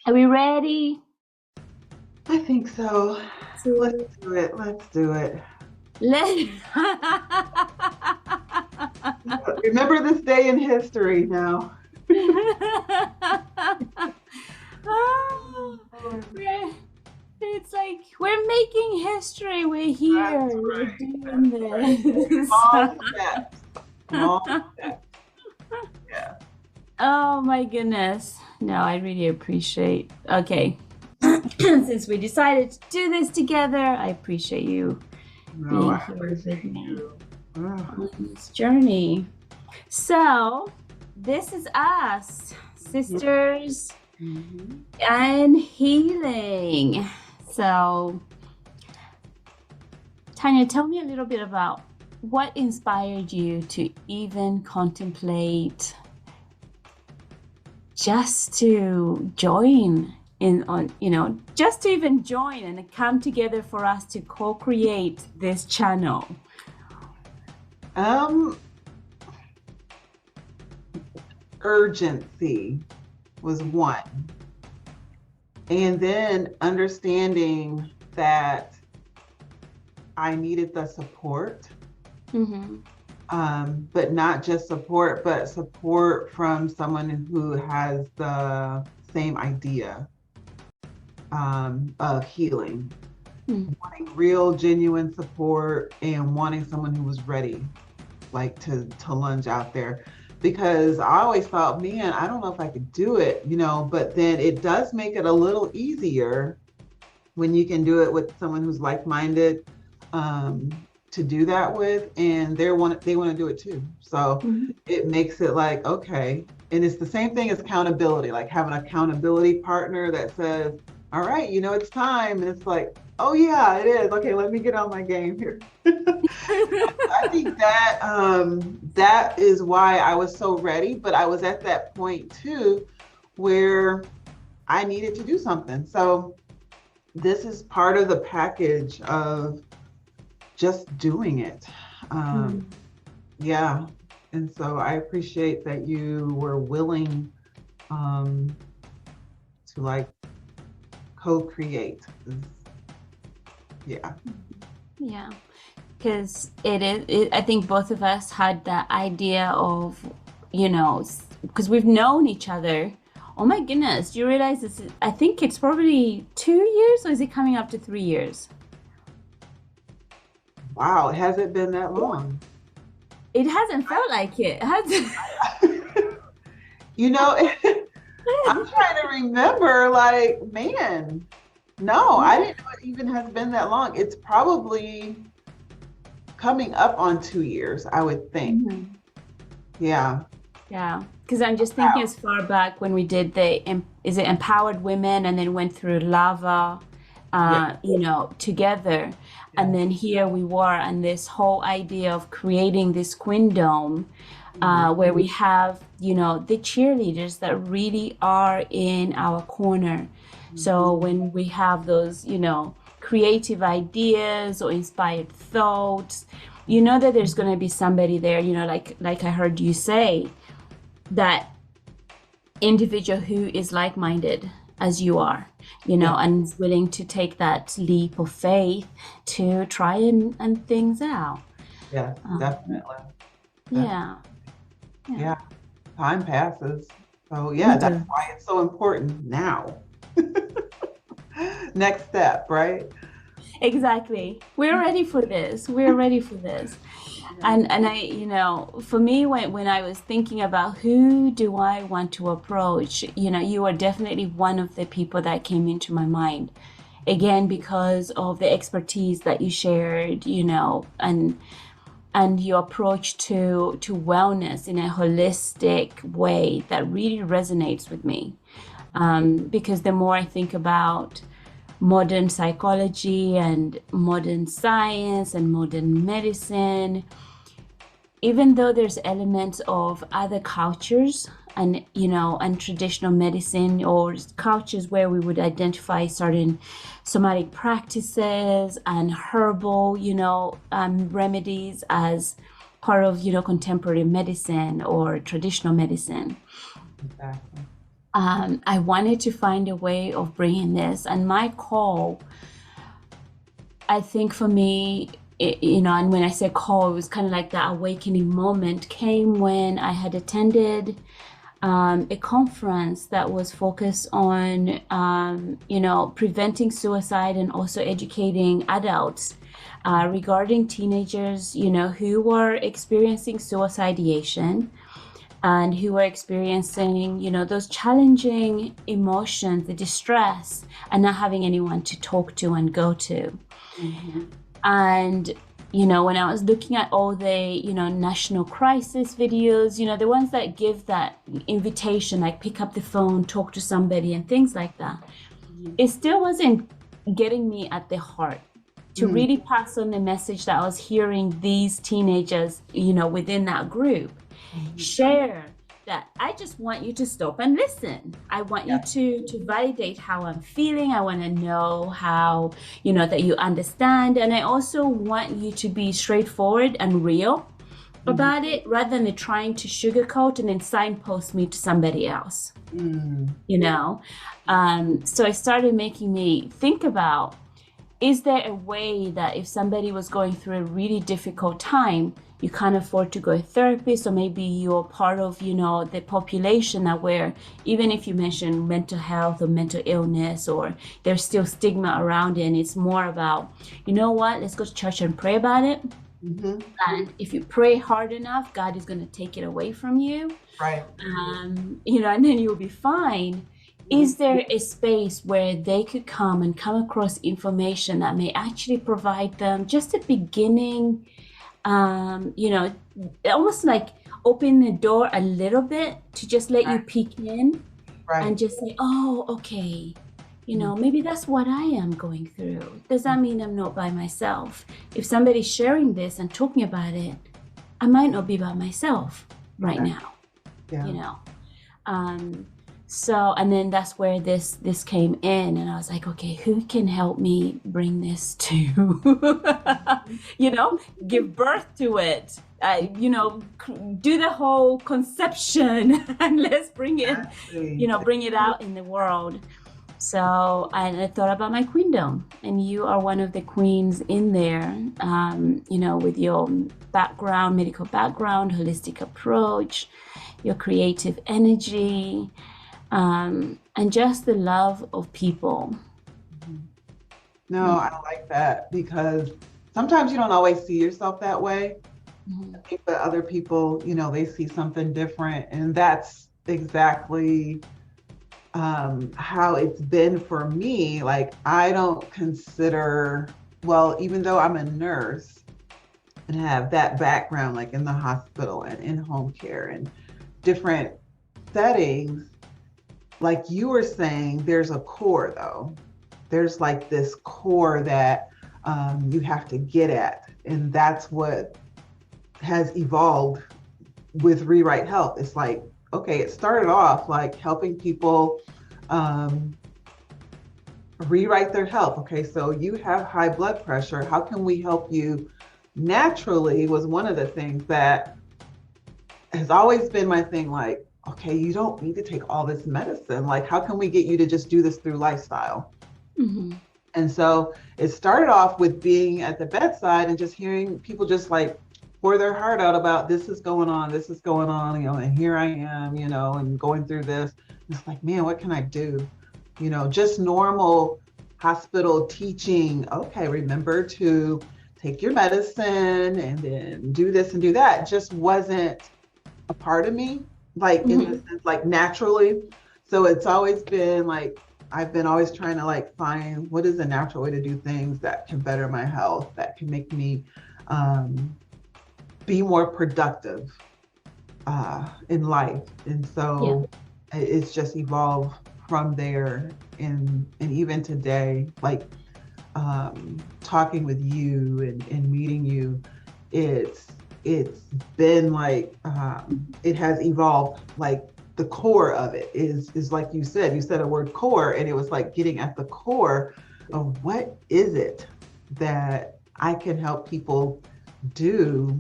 Are we ready I think so. Let's to do it. Let's do it. let Remember this day in history now. Oh, we're- it's like we're making history. We're here. That's We're right. doing That's right. this. Small steps. Small steps. Yeah. Oh my goodness. No, I really appreciate. Okay. Since we decided to do this together, I appreciate you No, being I here with appreciate me you. Ugh. on this journey. So, this is us, Yeah. sisters Mhm. and healing. So, Tanya, tell me a little bit about what inspired you to even contemplate just to join in on, just to even join and come together for us to co-create this channel. Um, Urgency was one. And then understanding that I needed the support, Mm-hmm. but not just support, but support from someone who has the same idea of healing, wanting real, genuine support, and wanting someone who was ready, like to lunge out there. Because I always thought, man, I don't know if I could do it, but then it does make it a little easier when you can do it with someone who's like-minded, um, to do that with, and they want to do it too. So Mm-hmm. it makes it like, okay. And it's the same thing as accountability, like having an accountability partner that says, all right, it's time. And it's like, oh yeah, it is. Okay, let me get on my game here. I think that is why I was so ready, but I was at that point too where I needed to do something. So this is part of the package of just doing it. Um, Mm-hmm. yeah. And so I appreciate that you were willing, um, to like co-create. Yeah. Yeah, because I think both of us had that idea of, because we've known each other. Oh my goodness, do you realize this? I think it's probably 2 years, or is it coming up to 3 years? Wow. It hasn't been that long. It hasn't felt like it, has it? you know, I'm trying to remember, like, man, no, I didn't know it even has been that long. It's probably coming up on 2 years, I would think. Mhm. Yeah. Yeah, because I'm just thinking Wow. as far back when we did is it Empowered Women and then went through Lava, Yeah. together. And Yeah. then here we were, and this whole idea of creating this queendom, Mhm. where we have, the cheerleaders that really are in our corner. So Mhm. when we have those, creative ideas or inspired thoughts, you know that there's going to be somebody there, like I heard you say, that individual who is like-minded as you are, Yeah. and is willing to take that leap of faith to try and things out. Yes, Um, definitely. Definitely. yeah, yeah, Yeah. Time passes. So yeah, it that's does. why it's so important now. Next step, right? Exactly. We're ready for this. We're ready for this. Yeah. And I, for me, when I was thinking about who do I want to approach, you are definitely one of the people that came into my mind. Again, because of the expertise that you shared, and your approach to wellness in a holistic way that really resonates with me. Because the more I think about modern psychology and modern science and modern medicine, even though there's elements of other cultures and and traditional medicine, or cultures where we would identify certain somatic practices and herbal remedies as part of contemporary medicine or traditional medicine, Exactly. I wanted to find a way of bringing this. And my call, I think for me, and when I say call, it was kind of like that awakening moment came when I had attended a conference that was focused on, preventing suicide and also educating adults regarding teenagers, who were experiencing suicidation and who were experiencing, those challenging emotions, the distress, and not having anyone to talk to and go to. Mm-hmm. And when I was looking at all the, national crisis videos, the ones that give that invitation, like pick up the phone, talk to somebody, and things like that, it still wasn't getting me at the heart to really pass on the message that I was hearing these teenagers, within that group share, that I just want you to stop and listen. I want you to validate how I'm feeling. I want to know how, that you understand. And I also want you to be straightforward and real about it, rather than trying to sugarcoat and then signpost me to somebody else. So it started making me think about, is there a way that if somebody was going through a really difficult time, you can't afford to go to a therapist, or maybe you're part of, the population that where even if you mention mental health or mental illness, or there's still stigma around it, and it's more about, let's go to church and pray about it. Mm-hmm. And if you pray hard enough, God is going to take it away from you. Right. And then you'll be fine. Is there a space where they could come and come across information that may actually provide them just a beginning, almost like open the door a little bit to just let you peek in, and just say, oh, okay, maybe that's what I am going through. Does that mean I'm not by myself? If somebody's sharing this and talking about it, I might not be by myself right now, So, and then that's where this came in, and I was like, okay, who can help me bring this to, give birth to it, do the whole conception, and let's bring it, bring it out in the world. So I thought about my queendom, and you are one of the queens in there, with your background, medical background, holistic approach, your creative energy, and just the love of people. No, I like that, because sometimes you don't always see yourself that way. I think that other people, they see something different, and that's exactly how it's been for me. Like, I don't consider, well, even though I'm a nurse and have that background, like in the hospital and in home care and different settings, like you were saying, there's a core though. There's like this core that you have to get at. And that's what has evolved with Rewrite Health. It's like, okay, it started off like helping people rewrite their health. Okay, so you have high blood pressure. How can we help you naturally, was one of the things that has always been my thing. Like, okay, you don't need to take all this medicine. Like, how can we get you to just do this through lifestyle? And so it started off with being at the bedside and just hearing people just like pour their heart out about, this is going on, and here I am, and going through this. It's like, man, what can I do? Just normal hospital teaching. Okay, remember to take your medicine and then do this and do that, just wasn't a part of me, like in the sense, like naturally. So it's always been like, I've been always trying to like find what is a natural way to do things that can better my health, that can make me be more productive in life. And so it's just evolved from there. And even today, like talking with you and meeting you, it's been like, it has evolved. Like, the core of it is like you said a word, core, and it was like getting at the core of what is it that I can help people do,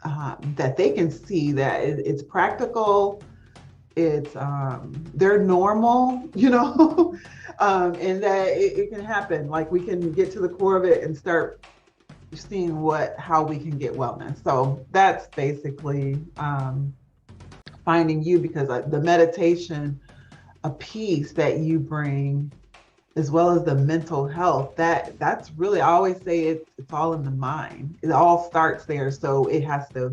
that they can see that it's practical, it's they're normal, you know, and that it can happen. Like we can get to the core of it and start seeing how we can get wellness. So that's basically finding you, because the meditation, a piece that you bring, as well as the mental health, that's really, I always say it's all in the mind. It all starts there. So it has to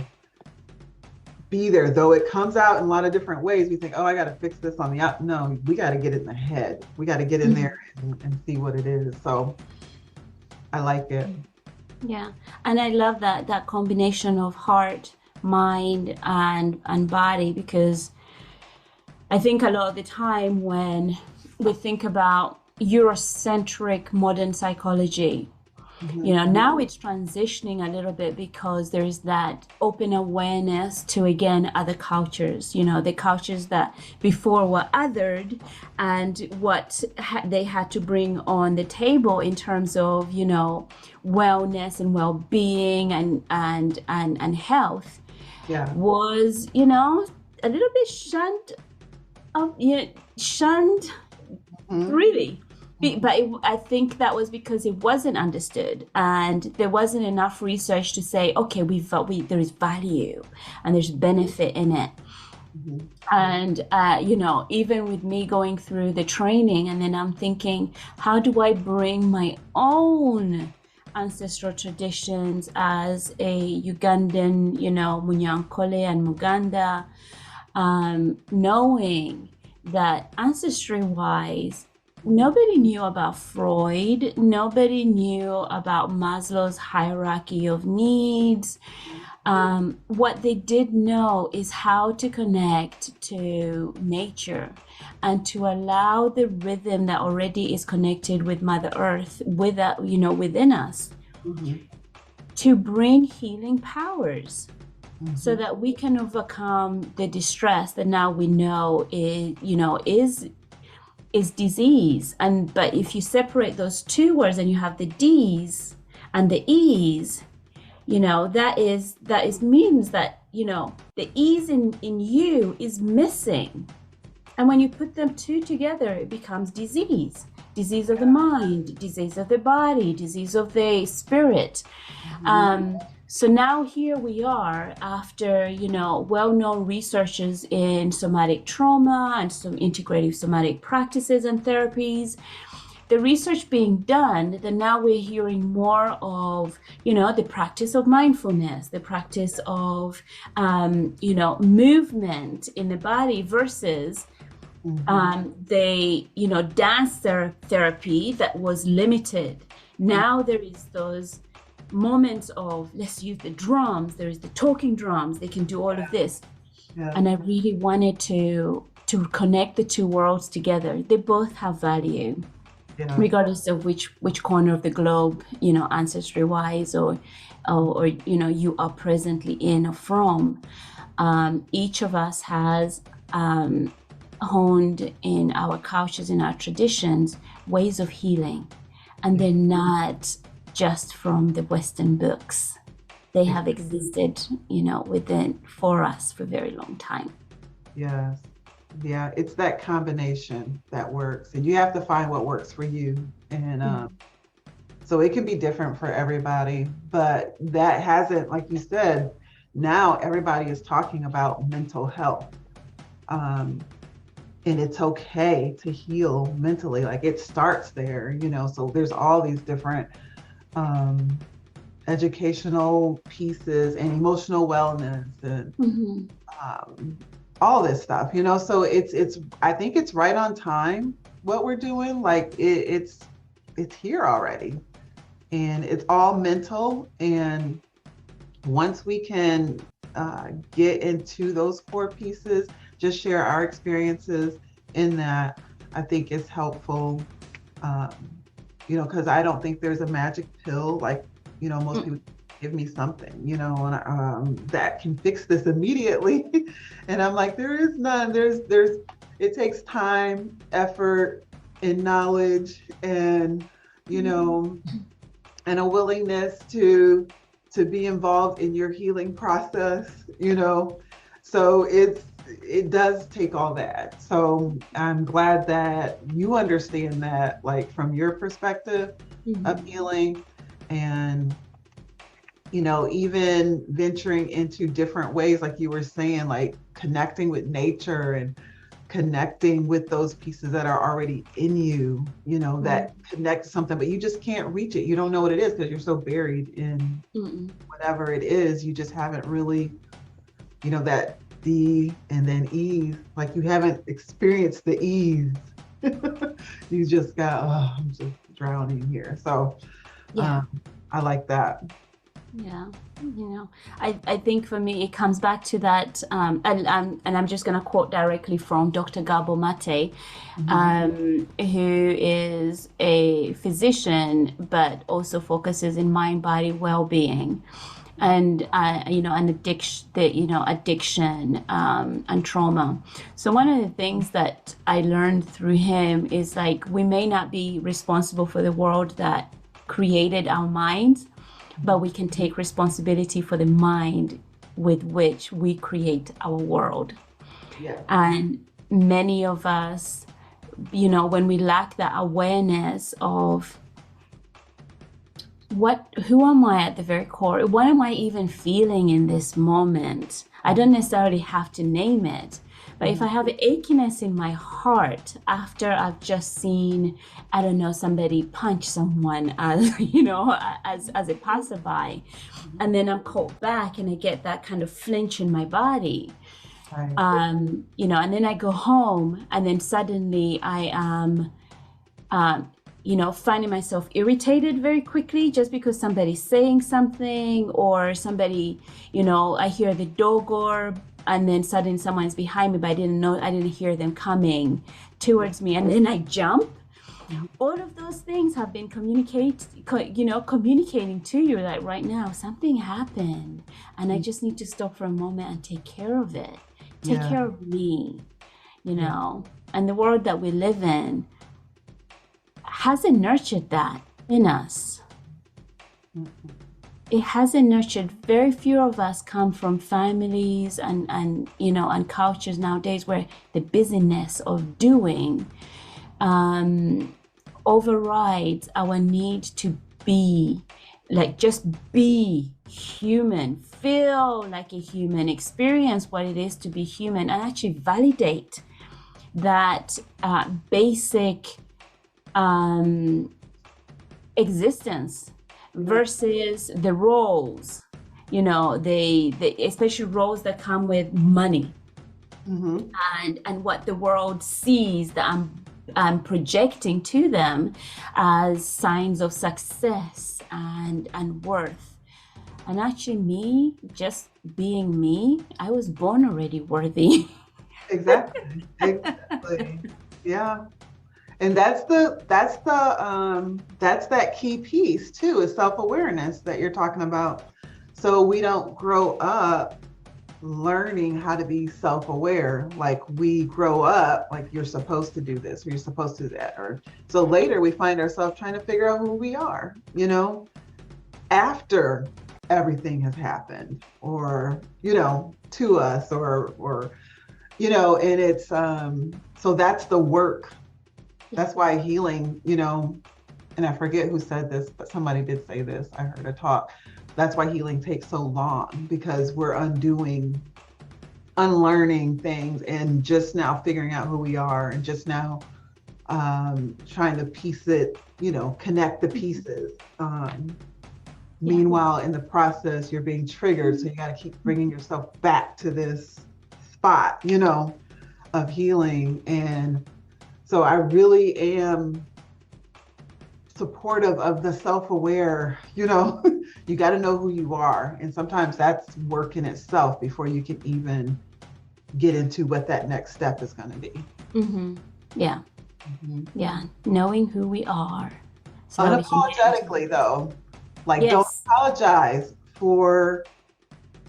be there, though it comes out in a lot of different ways. We think, oh, I got to fix this on the out. No, we got to get it in the head. We got to get in there and see what it is. So I like it. Yeah. And I love that combination of heart, mind, and body, because I think a lot of the time when we think about Eurocentric modern psychology, you know, now it's transitioning a little bit because there's that open awareness to, again, other cultures, you know, the cultures that before were othered, and what they had to bring on the table in terms of, you know, wellness and well-being and health Yeah. was, you know, a little bit shunned, shunned, really. But I think that was because it wasn't understood, and there wasn't enough research to say, okay, there is value and there's benefit in it. And you know, even with me going through the training, and then I'm thinking, how do I bring my own ancestral traditions as a Ugandan, you know, Munyankole and Muganda, knowing that ancestry-wise, nobody knew about Freud, nobody knew about Maslow's hierarchy of needs. What they did know is how to connect to nature and to allow the rhythm that already is connected with Mother Earth, you know, within us, to bring healing powers. So that we can overcome the distress that now we know is disease. But if you separate those two words and you have the D's and the E's, you know, that means that, you know, the E's in you is missing. And when you put them two together, it becomes disease. Disease of the mind, disease of the body, disease of the spirit. So now here we are, after, you know, well-known researchers in somatic trauma and some integrative somatic practices and therapies, the research being done, then now we're hearing more of, you know, the practice of mindfulness, the practice of, you know, movement in the body versus the, you know, dance therapy that was limited. Now there is those moments of, let's use the drums, there is the talking drums, they can do all of this. And I really wanted to connect the two worlds together. They both have value, regardless of which corner of the globe, you know, ancestry wise or you know, you are presently in or from. Each of us has honed in our cultures, in our traditions, ways of healing, and they're not just from the Western books. They have existed, you know, for us for a very long time. Yes. Yeah, it's that combination that works, and you have to find what works for you. And so it can be different for everybody, but that hasn't, like you said, now everybody is talking about mental health. And it's okay to heal mentally. Like it starts there, you know, so there's all these different educational pieces and emotional wellness and all this stuff, you know. So it's I think it's right on time what we're doing. Like it's here already, and it's all mental. And once we can get into those core pieces, just share our experiences in that, I think is helpful. You know, because I don't think there's a magic pill, like, you know, most people give me something, you know, and that can fix this immediately. And I'm like, there is none. It takes time, effort, and knowledge, and, you know, and a willingness to be involved in your healing process, you know. So it does take all that. So I'm glad that you understand that, like from your perspective of Mhm. healing, and even venturing into different ways, like you were saying, like connecting with nature and connecting with those pieces that are already in you, that connect to something, but you just can't reach it. You don't know what it is because you're so buried in Mm-mm. whatever it is. You just haven't really, that D and then ease, like you haven't experienced the ease. You just got, oh, I'm just drowning here. So Yeah. um, I like that. Yeah, I think for me it comes back to that, and I'm just going to quote directly from Dr. Gabo Mate, Mhm. who is a physician but also focuses in mind body well-being, and an addiction, and trauma. So one of the things that I learned through him is like we may not be responsible for the world that created our minds, but we can take responsibility for the mind with which we create our world. Yeah. And many of us, when we lack that awareness of who am I at the very core? What am I even feeling in this moment? I don't necessarily have to name it. But if I Mhm. have achiness in my heart after I've just seen, I don't know, somebody punch someone as, as a passerby, and then I'm called back and I get that kind of flinch in my body, Right. and then I go home and then suddenly I am, finding myself irritated very quickly just because somebody's saying something, or somebody, I hear the door, and then suddenly someone's behind me, but I didn't hear them coming towards me, and then I jump. Mhm. All of those things have been communicating to you, like right now something happened and I just need to stop for a moment and take care of it, take Yeah. care of me, Yeah. and the world that we live in hasn't nurtured that in us. Mhm. It hasn't nurtured. Very few of us come from families and cultures nowadays where the busyness of doing, um, overrides our need to be, like, just be human, feel like a human, experience what it is to be human, and actually validate that basic um, existence Yeah. versus the roles, the especially roles that come with money, Hmm. and what the world sees that I'm projecting to them as signs of success and worth. And actually, me just being me, I was born already worthy. Exactly. Exactly. Yeah. And that's that key piece too, is self-awareness that you're talking about. So we don't grow up learning how to be self-aware. Like we grow up like you're supposed to do this or you're supposed to do that. Or so later we find ourselves trying to figure out who we are, after everything has happened, or, to us, or and it's so that's the work. Yeah. That's why healing, and I forget who said this, but somebody did say this. I heard a talk. That's why healing takes so long, because we're unlearning things and just now figuring out who we are, and just now trying to piece it, connect the pieces. Yeah. Meanwhile, in the process, you're being triggered. So you got to keep bringing yourself back to this spot, of healing. And so I really am supportive of the self-aware, you got to know who you are. And sometimes that's work in itself before you can even get into what that next step is going to be. Mm-hmm. Yeah. Mhm. Yeah. Knowing who we are so that we can get into. Unapologetically, though, like don't Yes. apologize for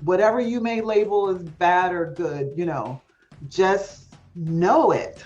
whatever you may label as bad or good, just know it.